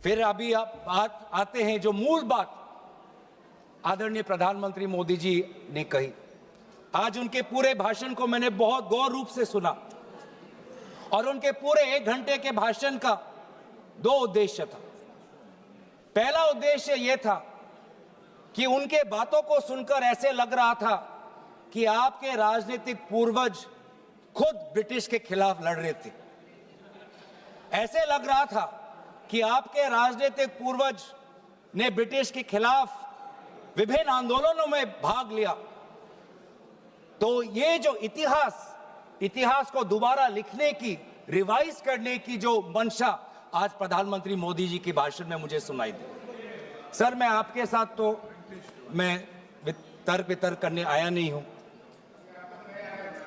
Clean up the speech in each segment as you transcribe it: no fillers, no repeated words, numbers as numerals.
फिर अभी आप बात आते हैं जो मूल बात आदरणीय प्रधानमंत्री मोदी जी ने कही। आज उनके पूरे भाषण को मैंने बहुत गौर रूप से सुना और उनके पूरे 1 घंटे के भाषण का 2 उद्देश्य था। पहला उद्देश्य यह था कि उनके बातों को सुनकर ऐसे लग रहा था कि आपके राजनीतिक पूर्वज खुद ब्रिटिश के खिलाफ लड़ रहे थे। ऐसे लग रहा था कि आपके राजनीतिक पूर्वज ने ब्रिटिश के खिलाफ विभिन्न आंदोलनों में भाग लिया। तो ये जो इतिहास को दोबारा लिखने की, रिवाइज करने की जो मंशा आज प्रधानमंत्री मोदी जी के भाषण में मुझे सुनाई दी। सर, मैं आपके साथ तो मैं तर्क वितर्क करने आया नहीं हूं।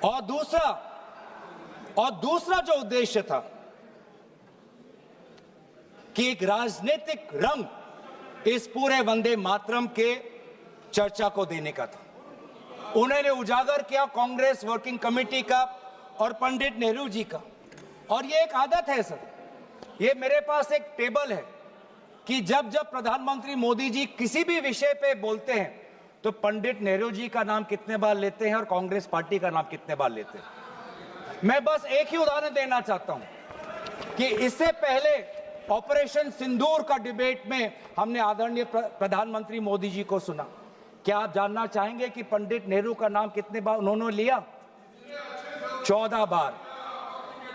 और दूसरा जो उद्देश्य था कि एक राजनीतिक रंग इस पूरे वंदे मातरम के चर्चा को देने का था। उन्होंने उजागर किया कांग्रेस वर्किंग कमेटी का और पंडित नेहरू जी का। और ये एक आदत है सर, ये मेरे पास एक टेबल है कि जब जब प्रधानमंत्री मोदी जी किसी भी विषय पे बोलते हैं तो पंडित नेहरू जी का नाम कितने बार लेते हैं और कांग्रेस पार्टी का नाम कितने बार लेते हैं। मैं बस एक ही उदाहरण देना चाहता हूं कि इससे पहले ऑपरेशन सिंदूर का डिबेट में हमने आदरणीय प्रधानमंत्री मोदी जी को सुना। क्या आप जानना चाहेंगे कि पंडित नेहरू का नाम कितने बार उन्होंने लिया? 14 बार।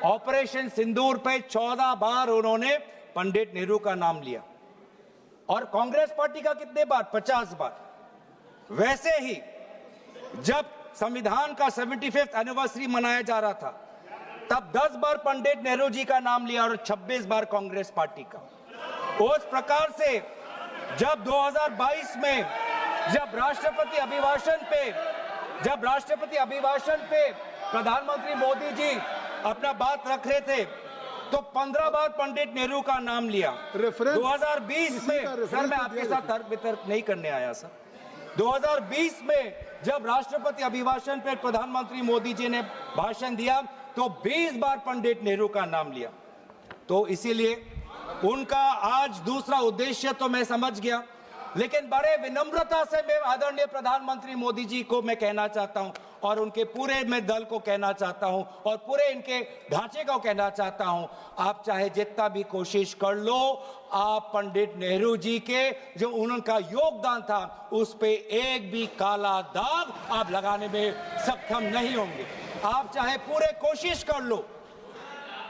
ऑपरेशन सिंदूर पे 14 बार उन्होंने पंडित नेहरू का नाम लिया। और कांग्रेस पार्टी का कितने बार? 50 बार। वैसे ही जब संविधान का 75th एनिवर्सरी मनाया जा रहा था तब 10 बार पंडित नेहरू जी का नाम लिया और 26 बार कांग्रेस पार्टी का। उस प्रकार से जब 2022 में जब राष्ट्रपति अभिभाषण पे प्रधानमंत्री मोदी जी अपना बात रख रहे थे तो 15 बार पंडित नेहरू का नाम लिया। 2020 में, सर मैं आपके साथ तर्क वितर्क नहीं करने आया सर, 2020 में जब राष्ट्रपति अभिभाषण पे प्रधानमंत्री मोदी जी ने भाषण दिया तो 20 बार पंडित नेहरू का नाम लिया। तो इसीलिए उनका आज दूसरा उद्देश्य तो मैं समझ गया, लेकिन बड़े विनम्रता से मैं आदरणीय प्रधानमंत्री मोदी जी को मैं कहना चाहता हूं और उनके पूरे मैं दल को कहना चाहता हूं और पूरे इनके ढांचे को कहना चाहता हूं, आप चाहे जितना भी कोशिश कर लो, आप पंडित नेहरू जी के जो उनका योगदान था उस पे एक भी काला दाग आप लगाने में सक्षम नहीं होंगे। आप चाहे पूरे कोशिश कर लो,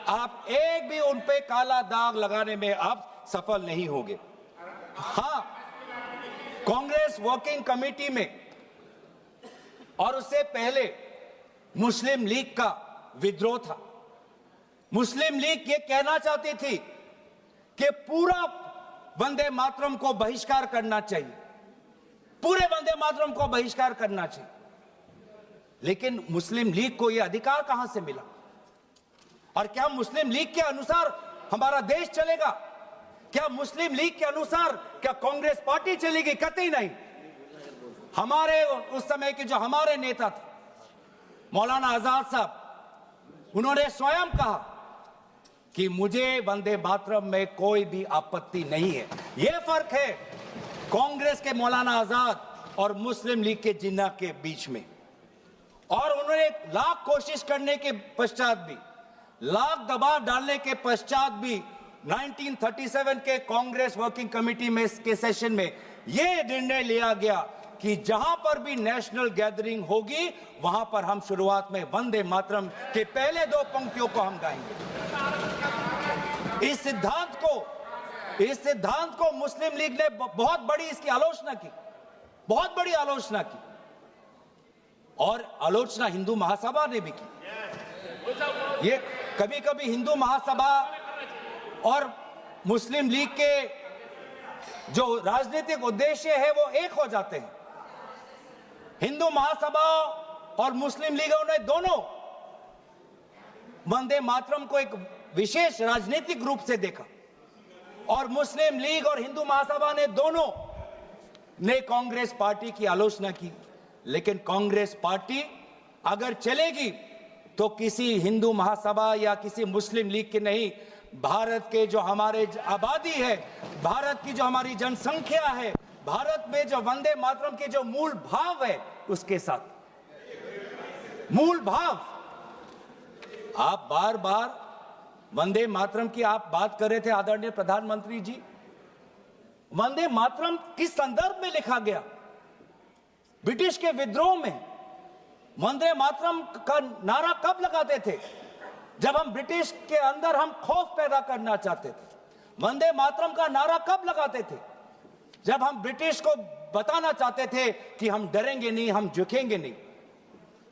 आप एक भी उन पे काला दाग लगाने में आप सफल नहीं होंगे। हाँ, कांग्रेस वर्किंग कमेटी में और उससे पहले मुस्लिम लीग का विद्रोह था। मुस्लिम लीग ये कहना चाहती थी कि पूरा वंदे मातरम को बहिष्कार करना चाहिए, पूरे वंदे मातरम को बहिष्कार करना चाहिए। लेकिन मुस्लिम लीग को यह अधिकार कहां से मिला? और क्या मुस्लिम लीग के अनुसार हमारा देश चलेगा? क्या मुस्लिम लीग के अनुसार क्या कांग्रेस पार्टी चलेगी? कतई नहीं। हमारे उस समय के जो हमारे नेता थे मौलाना आजाद साहब, उन्होंने स्वयं कहा कि मुझे वंदे मातरम में कोई भी आपत्ति नहीं है। यह फर्क है कांग्रेस के मौलाना आजाद और मुस्लिम लीग के जिन्ना के बीच में। और उन्होंने लाख कोशिश करने के पश्चात भी, लाख दबाव डालने के पश्चात भी 1937 के कांग्रेस वर्किंग कमेटी में के सेशन में यह निर्णय लिया गया कि जहां पर भी नेशनल गैदरिंग होगी वहां पर हम शुरुआत में वंदे मातरम के पहले 2 पंक्तियों को हम गाएंगे। इस सिद्धांत को मुस्लिम लीग ने बहुत बड़ी इसकी आलोचना की, बहुत बड़ी आलोचना की। और आलोचना हिंदू महासभा ने भी की। ये कभी कभी हिंदू महासभा और मुस्लिम लीग के जो राजनीतिक उद्देश्य है वो एक हो जाते हैं। हिंदू महासभा और मुस्लिम लीगों ने दोनों वंदे मातरम को एक विशेष राजनीतिक रूप से देखा और मुस्लिम लीग और हिंदू महासभा ने दोनों ने कांग्रेस पार्टी की आलोचना की। लेकिन कांग्रेस पार्टी अगर चलेगी तो किसी हिंदू महासभा या किसी मुस्लिम लीग की नहीं, भारत के जो हमारे आबादी है, भारत की जो हमारी जनसंख्या है, भारत में जो वंदे मातरम के जो मूल भाव है, उसके साथ मूल भाव। आप बार बार वंदे मातरम की आप बात कर रहे थे आदरणीय प्रधानमंत्री जी। वंदे मातरम किस संदर्भ में लिखा गया? ब्रिटिश के विद्रोह में वंदे मातरम का नारा कब लगाते थे? जब हम ब्रिटिश के अंदर हम खौफ पैदा करना चाहते थे। वंदे मातरम का नारा कब लगाते थे? जब हम ब्रिटिश को बताना चाहते थे कि हम डरेंगे नहीं, हम झुकेंगे नहीं।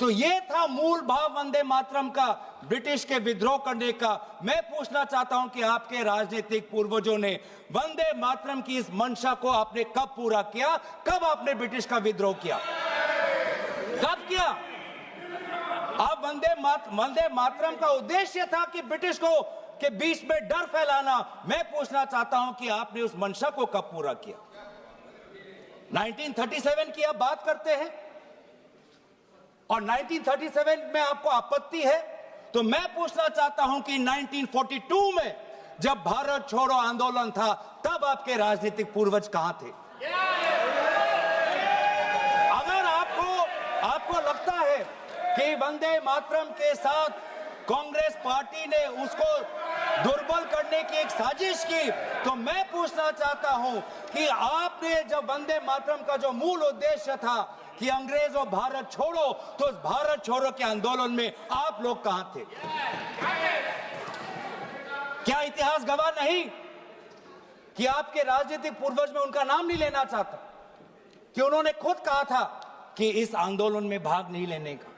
तो ये था मूल भाव वंदे मातरम का, ब्रिटिश के विद्रोह करने का। मैं पूछना चाहता हूं कि आपके राजनीतिक पूर्वजों ने वंदे मातरम की इस मंशा को आपने कब पूरा किया? कब आपने ब्रिटिश का विद्रोह किया? कब किया? अब वंदे मातरम का उद्देश्य था कि ब्रिटिश को के बीच में डर फैलाना। मैं पूछना चाहता हूं कि आपने उस मंशा को कब पूरा किया? 1937 की आप बात करते हैं और 1937 में आपको आपत्ति है, तो मैं पूछना चाहता हूं कि 1942 में जब भारत छोड़ो आंदोलन था, तब आपके राजनीतिक पूर्वज कहां थे? अगर आपको लगता है कि वंदे मातरम के साथ कांग्रेस पार्टी ने उसको दुर्बल करने की एक साजिश की, तो मैं पूछना चाहता हूं कि आपने जब वंदे मातरम का जो मूल उद्देश्य था कि अंग्रेजों भारत छोड़ो, तो उस भारत छोड़ो के आंदोलन में आप लोग कहां थे? क्या इतिहास गवाह नहीं कि आपके राजनीतिक पूर्वज में उनका नाम नहीं लेना चाहता, कि उन्होंने खुद कहा था कि इस आंदोलन में भाग नहीं लेने का?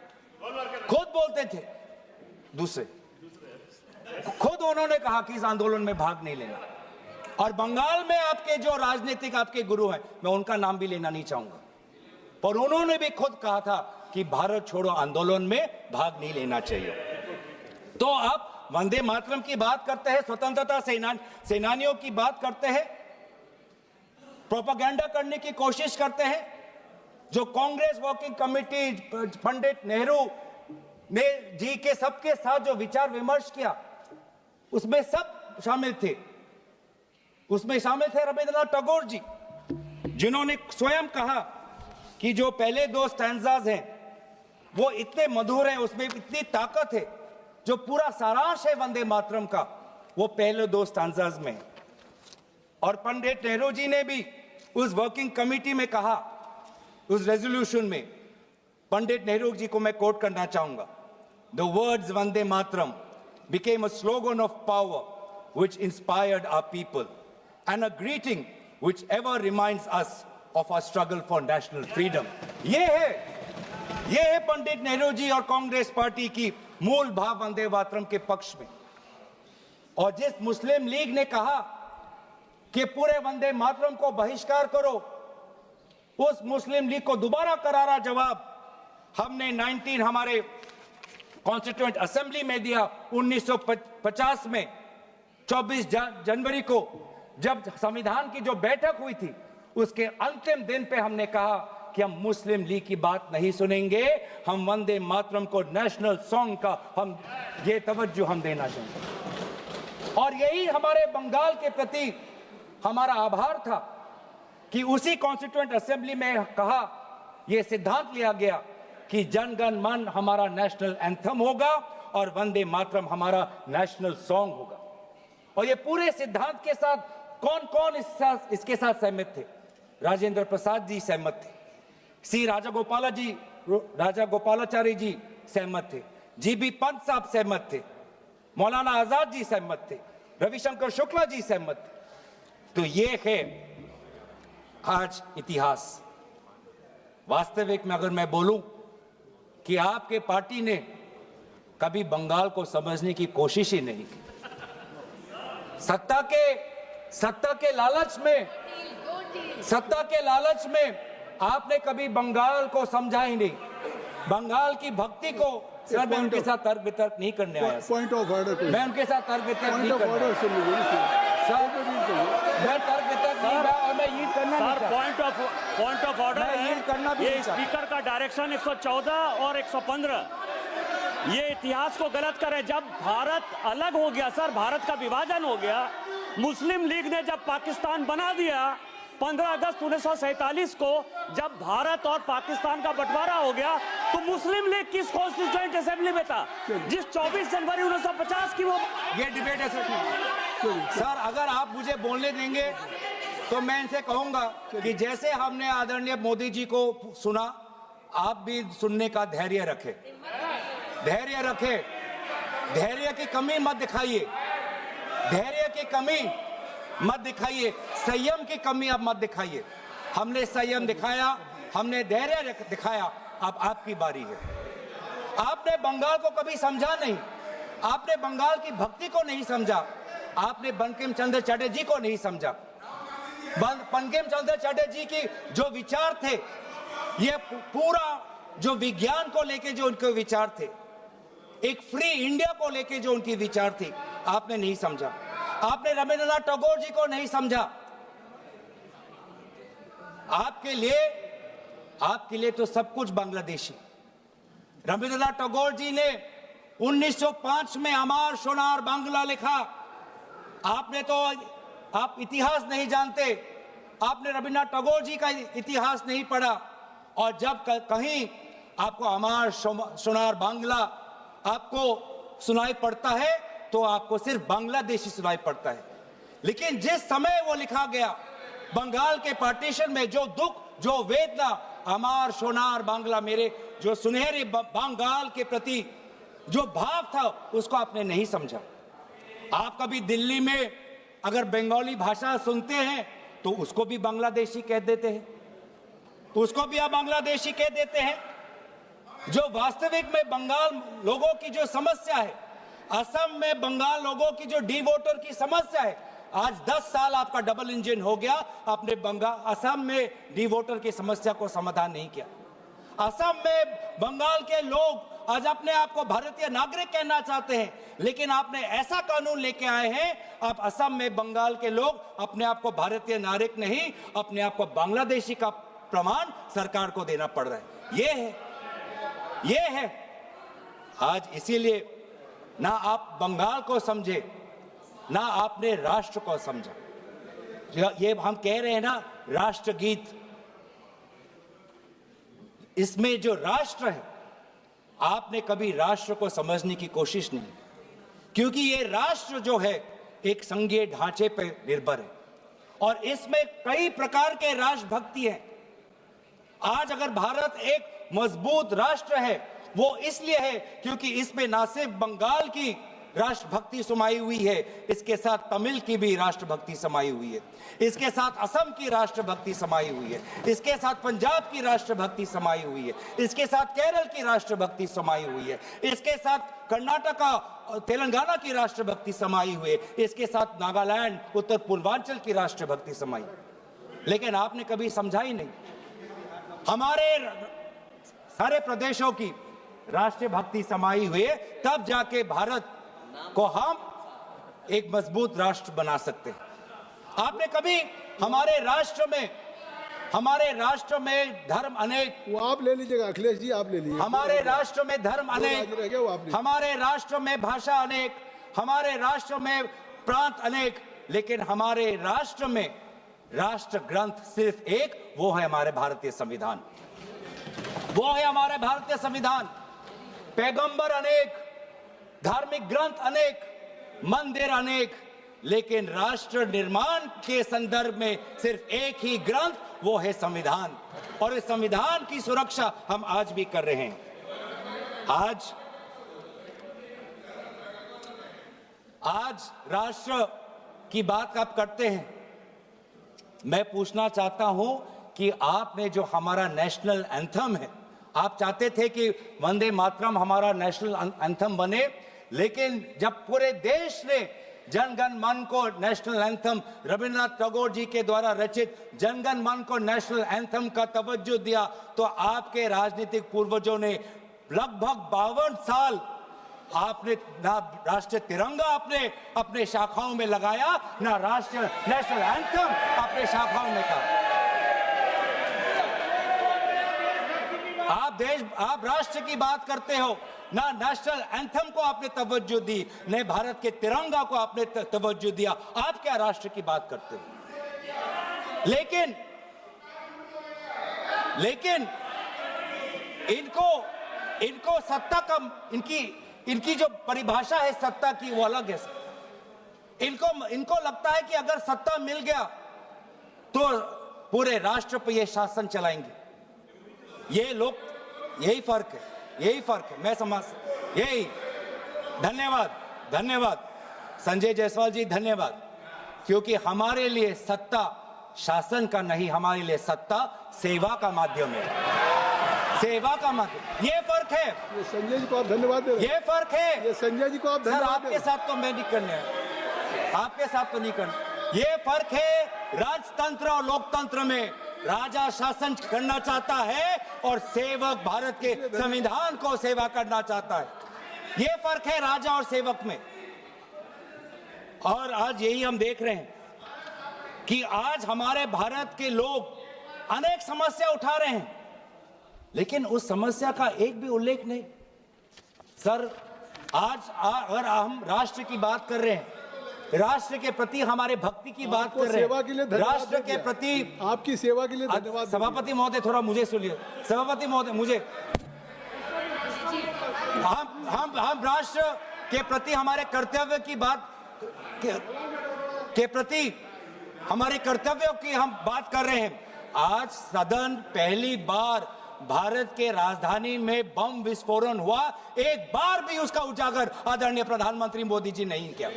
खुद बोलते थे दूसरे, खुद उन्होंने कहा कि इस आंदोलन में भाग नहीं लेना। और बंगाल में आपके जो राजनीतिक आपके गुरु हैं, मैं उनका नाम भी लेना नहीं चाहूंगा, पर उन्होंने भी खुद कहा था कि भारत छोड़ो आंदोलन में भाग नहीं लेना चाहिए। तो आप वंदे मातरम की बात करते हैं, स्वतंत्रता सेनानियों की बात करते हैं, प्रोपेगेंडा करने की कोशिश करते हैं। जो कांग्रेस वर्किंग कमेटी पंडित नेहरू ने जी के सबके साथ जो विचार विमर्श किया, उसमें सब शामिल थे। उसमें शामिल थे रविंद्रनाथ टैगोर जी, जिन्होंने स्वयं कहा कि जो पहले दो स्टैंजाज हैं वो इतने मधुर हैं, उसमें इतनी ताकत है, जो पूरा सारांश है वंदे मातरम का, वो पहले दो स्टैंजाज में। और पंडित नेहरू जी ने भी उस वर्किंग कमेटी में कहा, उस रेजोल्यूशन में, पंडित नेहरू जी को मैं कोट करना चाहूंगा, the words Vande Mataram became a slogan of power which inspired our people and a greeting which ever reminds us of our struggle for national freedom. ये है पंडित नेहरू जी और कांग्रेस पार्टी की मूल भाव वंदे मातरम के पक्ष में। और जिस मुस्लिम लीग ने कहा कि पूरे वंदे मातरम को बहिष्कार करो, उस मुस्लिम लीग को दोबारा करारा जवाब हमने हमारे कॉन्स्टिट्यूएंट असेंबली में दिया 1950 में 24 जनवरी को, जब संविधान की जो बैठक हुई थी, उसके अंतिम दिन पे हमने कहा कि हम मुस्लिम लीग की बात नहीं सुनेंगे, हम वंदे मातरम को नेशनल सॉन्ग का हम ये तवज्जो हम देना चाहेंगे। और यही हमारे बंगाल के प्रति हमारा आभार था कि उसी कॉन्स्टिट्यूएंट असेंबली में कहा, यह सिद्धांत लिया गया कि जन गण मन हमारा नेशनल एंथम होगा और वंदे मातरम हमारा नेशनल सॉन्ग होगा। और ये पूरे सिद्धांत के साथ कौन कौन इसके साथ सहमत थे? राजेंद्र प्रसाद जी सहमत थे, सी राजागोपालाचारी जी सहमत थे, जीबी पंत साहब सहमत थे, मौलाना आजाद जी सहमत थे, रविशंकर शुक्ला जी सहमत थे। तो ये है आज इतिहास। वास्तविक में अगर मैं बोलूं कि आपके पार्टी ने कभी बंगाल को समझने की कोशिश ही नहीं की। सत्ता के लालच में आपने कभी बंगाल को समझा ही नहीं। बंगाल की भक्ति को सर, मैं उनके साथ तर्क वितर्क नहीं करने आया। पॉइंट ऑफ ऑर्डर, मैं उनके साथ तर्क वितर्क नहीं करने आया सर, मैं तर्क वितर्क नहीं, और मैं यील्ड करना नहीं चाहता। पॉइंट ऑफ ऑर्डर यील्ड करना भी ये स्पीकर का डायरेक्शन 114 और 115 ये इतिहास को गलत करे। जब भारत अलग हो गया सर, भारत का विभाजन हो गया, मुस्लिम लीग ने जब पाकिस्तान बना दिया 15 अगस्त 1947 को, जब भारत और पाकिस्तान का बंटवारा हो गया, तो मुस्लिम लीग किस कॉन्स्टिट्यूएंट असेंबली में था जिस 24 जनवरी 1950 की वो। ये डिबेट है सर, अगर आप मुझे बोलने देंगे तो मैं इनसे कहूंगा कि जैसे हमने आदरणीय मोदी जी को सुना, आप भी सुनने का धैर्य रखें, धैर्य रखें, धैर्य की कमी मत दिखाइए, धैर्य की कमी मत दिखाइए, संयम की कमी अब मत दिखाइए। हमने संयम दिखाया, हमने धैर्य दिखाया, अब आपकी बारी है। आपने बंगाल को कभी समझा नहीं, आपने बंगाल की भक्ति को नहीं समझा, आपने बंकिम चंद्र चटर्जी को नहीं समझा। बंकिम चंद्र चटर्जी की जो विचार थे, ये पूरा जो विज्ञान को लेके जो उनके विचार थे, एक फ्री इंडिया को लेके जो उनकी विचार थी, आपने नहीं समझा। आपने रविंद्रनाथ टैगोर जी को नहीं समझा। आपके लिए तो सब कुछ बांग्लादेशी। रविंद्रनाथ टैगोर जी ने 1905 में अमर सोनार बांग्ला लिखा। आप इतिहास नहीं जानते, आपने रविंद्रनाथ टैगोर जी का इतिहास नहीं पढ़ा, और जब कहीं आपको अमर सोनार बांग्ला आपको सुनाई पड़ता है तो आपको सिर्फ बांग्लादेशी सुनाई पड़ता है। लेकिन जिस समय वो लिखा गया, बंगाल के पार्टीशन में जो दुख, जो वेदना, अमर सोनार बांग्ला, मेरे जो सुनहरे बंगाल के प्रति जो भाव था, उसको आपने नहीं समझा। आप कभी दिल्ली में अगर बंगाली भाषा सुनते हैं तो उसको भी बांग्लादेशी कह देते हैं, उसको भी आप बांग्लादेशी कह देते हैं। जो वास्तविक में बंगाल लोगों की जो समस्या है, असम में बंगाल लोगों की जो डी वोटर की समस्या है, आज 10 साल आपका डबल इंजन हो गया, आपने असम में डी वोटर की समस्या को समाधान नहीं किया। असम में बंगाल के लोग आज अपने आप को भारतीय नागरिक कहना चाहते हैं, लेकिन आपने ऐसा कानून लेके आए हैं, आप असम में बंगाल के लोग अपने आप को भारतीय नागरिक नहीं, अपने आप को बांग्लादेशी का प्रमाण सरकार को देना पड़ रहा है। ये है आज। इसीलिए ना आप बंगाल को समझे, ना आपने राष्ट्र को समझा। ये हम कह रहे हैं ना, राष्ट्रगीत, इसमें जो राष्ट्र है, आपने कभी राष्ट्र को समझने की कोशिश नहीं, क्योंकि ये राष्ट्र जो है एक संघीय ढांचे पर निर्भर है, और इसमें कई प्रकार के राष्ट्रभक्ति है। आज अगर भारत एक मजबूत राष्ट्र है, वो इसलिए है क्योंकि इसमें ना सिर्फ बंगाल की राष्ट्रभक्ति समाई हुई है, इसके साथ तमिल की भी राष्ट्रभक्ति समाई हुई है, इसके साथ असम की राष्ट्रभक्ति समाई हुई है, इसके साथ पंजाब की राष्ट्रभक्ति समाई हुई है, इसके साथ केरल की राष्ट्रभक्ति समाई हुई है, इसके साथ कर्नाटका तेलंगाना की राष्ट्रभक्ति समाई हुई है, इसके साथ नागालैंड, उत्तर पूर्वांचल की राष्ट्रभक्ति समाई। लेकिन आपने कभी समझा ही नहीं। हमारे सारे प्रदेशों की राष्ट्रीय भक्ति समाई हुई है, तब जाके भारत को हम एक मजबूत राष्ट्र बना सकते हैं। आपने कभी हमारे राष्ट्र में धर्म अनेक, वो आप ले लीजिएगा अखिलेश जी, आप ले लीजिए। हमारे राष्ट्र में धर्म अनेक, हमारे राष्ट्र में भाषा अनेक, हमारे राष्ट्र में प्रांत अनेक, लेकिन हमारे राष्ट्र में राष्ट्र ग्रंथ सिर्फ एक, वो है हमारे भारतीय संविधान। वो है हमारे भारतीय संविधान। पैगंबर अनेक, धार्मिक ग्रंथ अनेक, मंदिर अनेक, लेकिन राष्ट्र निर्माण के संदर्भ में सिर्फ एक ही ग्रंथ, वो है संविधान। और इस संविधान की सुरक्षा हम आज भी कर रहे हैं। आज राष्ट्र की बात आप करते हैं, मैं पूछना चाहता हूं कि आपने जो हमारा नेशनल एंथम है, आप चाहते थे कि वंदे मातरम हमारा नेशनल एंथम बने, लेकिन जब पूरे देश ने जनगण मन को नेशनल एंथम, रविंद्रनाथ टैगोर जी के द्वारा रचित जनगण मन को नेशनल एंथम का तवज्जो दिया, तो आपके राजनीतिक पूर्वजों ने लगभग 52 साल आपने ना राष्ट्रीय तिरंगा आपने अपने शाखाओं में लगाया, ना राष्ट्रीय नेशनल एंथम अपने शाखाओं में कहा। आप राष्ट्र की बात करते हो, ना नेशनल एंथम को आपने तवज्जो दी, न भारत के तिरंगा को आपने तवज्जो दिया। आप क्या राष्ट्र की बात करते हो? लेकिन इनको सत्ता का, इनकी जो परिभाषा है सत्ता की वो अलग है। इनको लगता है कि अगर सत्ता मिल गया तो पूरे राष्ट्र पर ये शासन चलाएंगे। यही फर्क है, मैं समझ, यही। धन्यवाद संजय जायसवाल जी, धन्यवाद। क्योंकि हमारे लिए सत्ता शासन का नहीं, हमारे लिए सत्ता सेवा का माध्यम है, सेवा का माध्यम। ये फर्क है। ये संजय जी को आप धन्यवाद दे रहे हैं। ये फर्क है। ये संजय जी को आप धन्यवाद। आपके साथ तो मैं नहीं करने, आपके साथ तो नहीं करना। ये फर्क है राजतंत्र और लोकतंत्र में। राजा शासन करना चाहता है और सेवक भारत के संविधान को सेवा करना चाहता है। ये फर्क है राजा और सेवक में। और आज यही हम देख रहे हैं कि आज हमारे भारत के लोग अनेक समस्या उठा रहे हैं, लेकिन उस समस्या का एक भी उल्लेख नहीं। सर, आज अगर हम राष्ट्र की बात कर रहे हैं, राष्ट्र के प्रति हमारे भक्ति की बात कर रहे हैं, राष्ट्र के प्रति आपकी सेवा के लिए धन्यवाद। सभापति महोदय, थोड़ा मुझे सुनिए। सभापति महोदय, मुझे हम राष्ट्र के प्रति हमारे कर्तव्य की बात के प्रति हमारे कर्तव्यों की हम बात कर रहे हैं। आज सदन पहली बार भारत के राजधानी में बम विस्फोटन हुआ, एक बार भी उसका उजागर आदरणीय प्रधानमंत्री मोदी जी नहीं किया।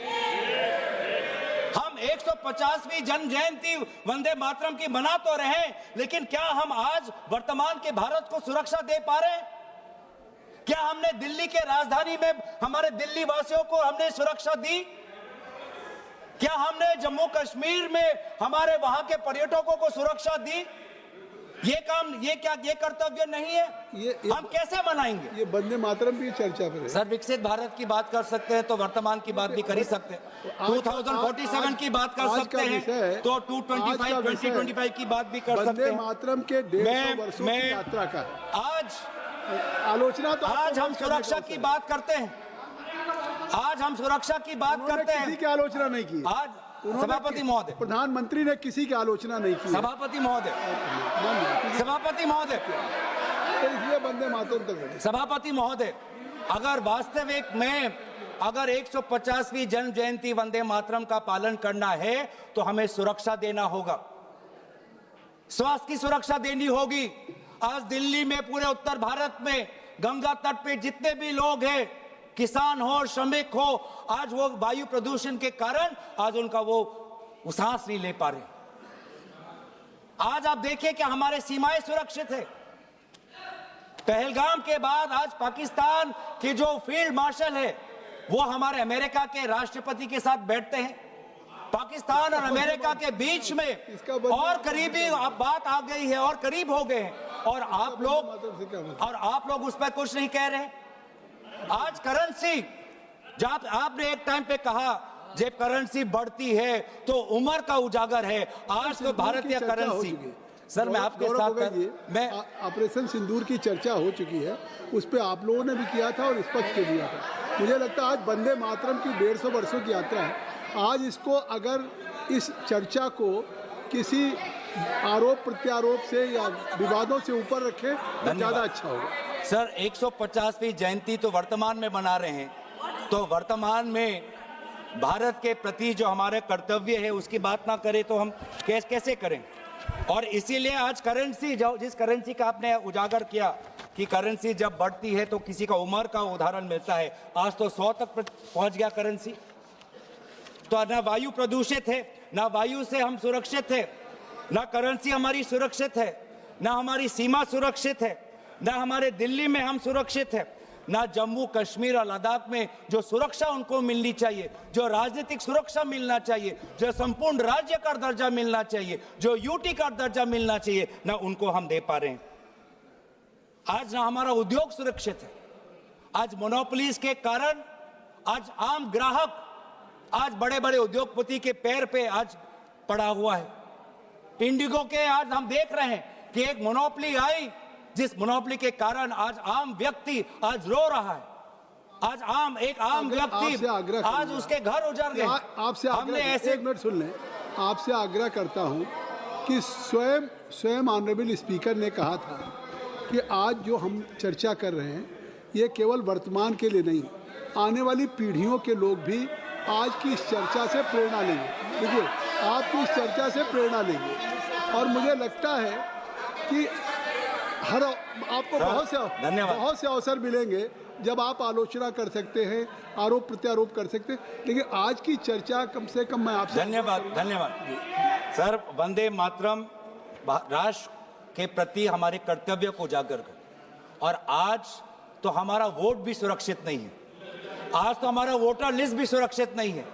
हम 150वीं जन्म जयंती वंदे मातरम की मना तो रहे, लेकिन क्या हम आज वर्तमान के भारत को सुरक्षा दे पा रहे हैं? क्या हमने दिल्ली के राजधानी में हमारे दिल्ली वासियों को हमने सुरक्षा दी? क्या हमने जम्मू कश्मीर में हमारे वहां के पर्यटकों को सुरक्षा दी? ये कर्तव्य नहीं है? हम कैसे मनाएंगे? ये वंदे मातरम की चर्चा पे सर, विकसित भारत की बात कर सकते हैं तो वर्तमान की बात भी कर ही सकते हैं। 2047 की बात कर सकते हैं तो 2025 की बात भी कर सकते हैं। वंदे मातरम के 150 वर्षों की यात्रा का आलोचना तो आज हम सुरक्षा की बात करते हैं। आज हम सुरक्षा की बात करते हैं। किसी की आलोचना नहीं की आज सभापति महोदय, प्रधानमंत्री ने किसी की आलोचना नहीं की। सभापति महोदय, इसलिए वंदे मातरम तक। सभापति महोदय, अगर वास्तविक में अगर 150वीं जन्म जयंती वंदे मातरम का पालन करना है तो हमें सुरक्षा देना होगा, स्वास्थ्य की सुरक्षा देनी होगी। आज दिल्ली में, पूरे उत्तर भारत में, गंगा तट पे जितने भी लोग हैं, किसान हो, श्रमिक हो, आज वो वायु प्रदूषण के कारण आज उनका वो सांस नहीं ले पा रहे। आज आप देखिए कि हमारे सीमाएं सुरक्षित है। पहलगाम के बाद आज पाकिस्तान के जो फील्ड मार्शल है वो हमारे अमेरिका के राष्ट्रपति के साथ बैठते हैं। पाकिस्तान और अमेरिका के बीच में और करीबी बात आ गई है और करीब हो गए हैं, और आप लोग उस पर कुछ नहीं कह रहे। आज करेंसी, जब आपने एक टाइम पे कहा जब करेंसी बढ़ती है तो उम्र का उजागर है, आज तो भारतीय करेंसी। सर, मैं आपके साथ मैं ऑपरेशन सिंदूर की चर्चा हो चुकी है, उस पर आप लोगों ने भी किया था और स्पष्ट कर दिया था। मुझे लगता है आज वंदे मातरम की 150 वर्षों की यात्रा है। आज इसको अगर इस चर्चा को किसी आरोप प्रत्यारोप से या विवादों से ऊपर रखें तो ज़्यादा अच्छा होगा। सर, 150वीं जयंती तो वर्तमान में मना रहे हैं, तो वर्तमान में भारत के प्रति जो हमारे कर्तव्य है उसकी बात ना करें तो हम कैसे करें? और इसीलिए आज करेंसी, जिस करेंसी का आपने उजागर किया कि करेंसी जब बढ़ती है तो किसी का उम्र का उदाहरण मिलता है, आज तो 100 तक पहुंच गया करेंसी। तो ना वायु प्रदूषित है, ना वायु से हम सुरक्षित है, ना करेंसी हमारी सुरक्षित है, ना हमारी सीमा सुरक्षित है, ना हमारे दिल्ली में हम सुरक्षित है, ना जम्मू कश्मीर और लद्दाख में जो सुरक्षा उनको मिलनी चाहिए, जो राजनीतिक सुरक्षा मिलना चाहिए, जो संपूर्ण राज्य का दर्जा मिलना चाहिए, जो यूटी का दर्जा मिलना चाहिए, ना उनको हम दे पा रहे हैं। आज ना हमारा उद्योग सुरक्षित है। आज मोनोपोलीज के कारण आज आम ग्राहक, आज बड़े बड़े उद्योगपति के पैर पे आज पड़ा हुआ है। इंडिगो के आज हम देख रहे हैं कि एक मोनोपोली आई, जिस मोनोपोली के कारण आज आम व्यक्ति आज रो रहा है। आज एक आम व्यक्ति आज उसके घर उजड़ गए। आपसे हमने ऐसे, एक मिनट सुन लें, आपसे आग्रह करता हूं कि स्वयं ऑनरेबल स्पीकर ने कहा था कि आज जो हम चर्चा कर रहे हैं ये केवल वर्तमान के लिए नहीं, आने वाली पीढ़ियों के लोग भी आज की इस चर्चा से प्रेरणा लेंगे। देखिए, आपकी इस चर्चा से प्रेरणा लेंगे और मुझे लगता है कि आपको बहुत से अवसर मिलेंगे जब आप आलोचना कर सकते हैं, आरोप प्रत्यारोप कर सकते हैं, लेकिन आज की चर्चा कम से कम मैं आपसे धन्यवाद सर। वंदे मातरम राष्ट्र के प्रति हमारे कर्तव्य को उजागर कर, और आज तो हमारा वोट भी सुरक्षित नहीं है, आज तो हमारा वोटर लिस्ट भी सुरक्षित नहीं है।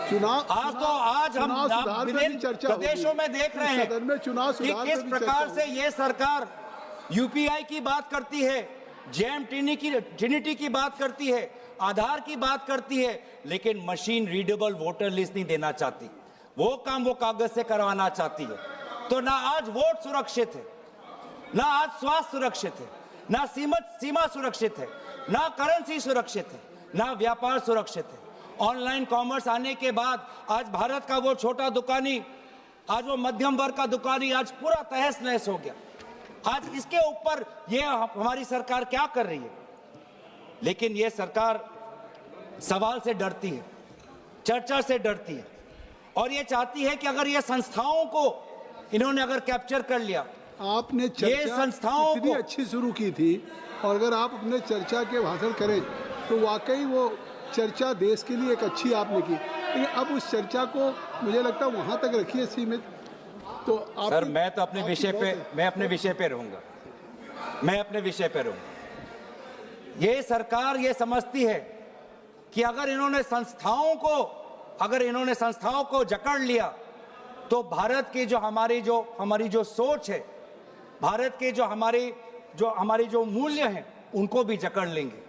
आज हम विभिन्न प्रदेशों में देख रहे हैं कि किस प्रकार से ये सरकार यूपीआई की बात करती है, जेम ट्रिनिटी की बात करती है, आधार की बात करती है, लेकिन मशीन रीडेबल वोटर लिस्ट नहीं देना चाहती। वो काम वो कागज से करवाना चाहती है। तो ना आज वोट सुरक्षित है, ना आज स्वास्थ्य सुरक्षित है, ना सीमा सुरक्षित है, ना करेंसी सुरक्षित है, ना व्यापार सुरक्षित है। ऑनलाइन कॉमर्स आने के बाद आज भारत का वो छोटा दुकानी, आज वो मध्यम वर्ग का दुकानी आज पूरा तहस नहस हो गया। आज इसके ऊपर ये हमारी सरकार क्या कर रही है? लेकिन ये सरकार सवाल से डरती है, चर्चा से डरती है, और ये चाहती है कि अगर ये संस्थाओं को इन्होंने अगर कैप्चर कर लिया, आपने चर्चा संस्थाओं इतनी अच्छी शुरू की थी, और अगर आप अपने चर्चा के भाषण करें तो वाकई वो चर्चा देश के लिए एक अच्छी आपने की, लेकिन अब उस चर्चा को मुझे लगता है वहां तक रखिए सीमित। तो सर मैं तो अपने विषय पे रहूंगा, मैं अपने विषय पे रहूंगा। ये सरकार ये समझती है कि अगर इन्होंने संस्थाओं को जकड़ लिया तो भारत की हमारी जो सोच है, भारत के जो हमारी जो मूल्य हैं, उनको भी जकड़ लेंगे,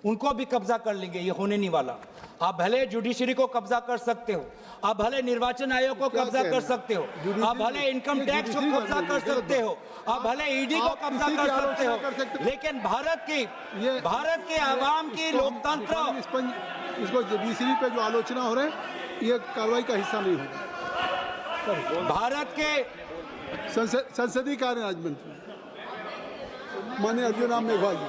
उनको भी कब्जा कर लेंगे। ये होने नहीं वाला। आप भले जुडिशरी को कब्जा कर सकते हो, आप भले निर्वाचन आयोग को कब्जा कर सकते हो, आप भले इनकम टैक्स को कब्जा कर सकते हो, आप भले ईडी को कब्जा कर सकते हो, लेकिन भारत के आवाम की लोकतंत्र, इसको जुडिशरी पे जो आलोचना हो रहे हैं ये कार्रवाई का हिस्सा नहीं होगा। भारत के संसदीय कार्य राज्य मंत्री माननीय अर्जुन राम मेघवाल जी,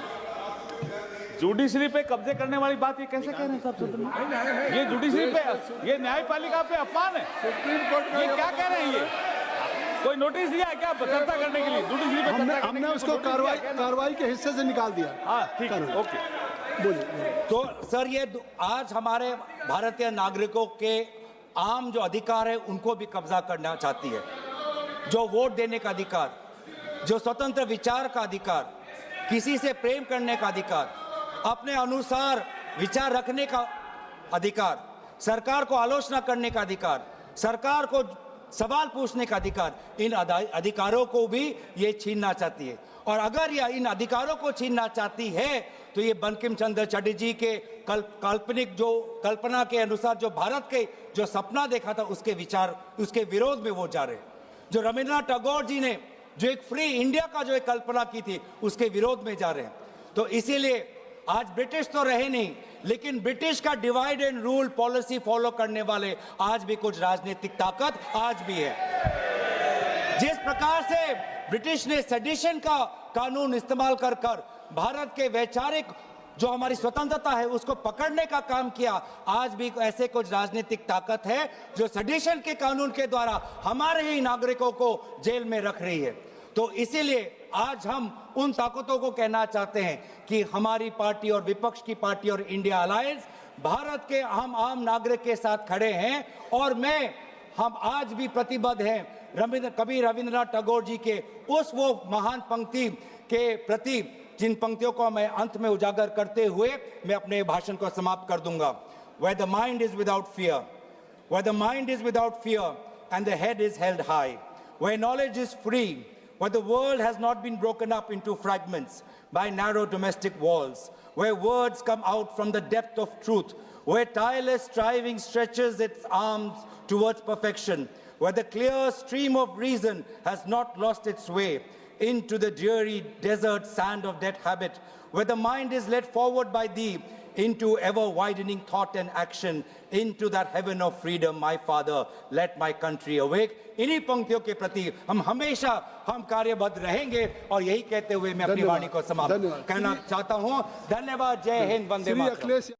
जुडिशरी पे कब्जे करने वाली बात ये कैसे कह रहे हैं साहब? ये जुडिशरी पे, ये न्यायपालिका पे अपमान है। सुप्रीम कोर्ट ये क्या कह रहे हैं? ये कोई नोटिस दिया है क्या चर्चा करने के लिए? जुडिशरी पे हमने उसको कार्रवाई के हिस्से से निकाल दिया। हाँ ठीक है, ओके, बोलिए। तो सर ये आज हमारे भारतीय नागरिकों के आम जो अधिकार है उनको भी कब्जा करना चाहती है। जो वोट देने का अधिकार, जो स्वतंत्र विचार का अधिकार, किसी से प्रेम करने का अधिकार, अपने अनुसार विचार रखने का अधिकार, सरकार को आलोचना करने का अधिकार, सरकार को सवाल पूछने का अधिकार, इन अधिकारों को भी ये छीनना चाहती है। और अगर यह इन अधिकारों को छीनना चाहती है तो ये बंकिम चंद्र चटर्जी के काल्पनिक जो कल्पना के अनुसार जो भारत के जो सपना देखा था उसके विरोध में वो जा रहे हैं। जो रविन्द्रनाथ टैगोर जी ने जो एक फ्री इंडिया का जो एक कल्पना की थी उसके विरोध में जा रहे हैं। तो इसीलिए आज ब्रिटिश तो रहे नहीं, लेकिन ब्रिटिश का divide and rule policy follow करने वाले आज भी कुछ राजनीतिक ताकत आज भी है। जिस प्रकार से ब्रिटिश ने सेडिशन का कानून इस्तेमाल कर भारत के वैचारिक जो हमारी स्वतंत्रता है उसको पकड़ने का काम किया, आज भी ऐसे कुछ राजनीतिक ताकत है जो सेडिशन के कानून के द्वारा हमारे ही नागरिकों को जेल में रख रही है। तो इसीलिए आज हम उन ताकतों को कहना चाहते हैं कि हमारी पार्टी और विपक्ष की पार्टी और इंडिया अलायंस भारत के हम आम नागरिक के साथ खड़े हैं, और हम आज भी प्रतिबद्ध हैं कवि रविन्द्रनाथ टैगोर जी के वो महान पंक्ति के प्रति, जिन पंक्तियों को मैं अंत में उजागर करते हुए मैं अपने भाषण को समाप्त कर दूंगा। Where the mind is without fear, where the mind is without fear and the head is held high, where knowledge is free, where the world has not been broken up into fragments by narrow domestic walls, where words come out from the depth of truth, where tireless striving stretches its arms towards perfection, where the clear stream of reason has not lost its way into the dreary desert sand of dead habit, where the mind is led forward by thee into ever widening thought and action, into that heaven of freedom, my Father, let my country awake. इन्हीं पंक्तियों के प्रति हम हमेशा हम कार्यबद्ध रहेंगे और यही कहते हुए मैं अपनी वाणी को समाप्त करना चाहता हूं। धन्यवाद। जय हिंद, वंदे मातरम।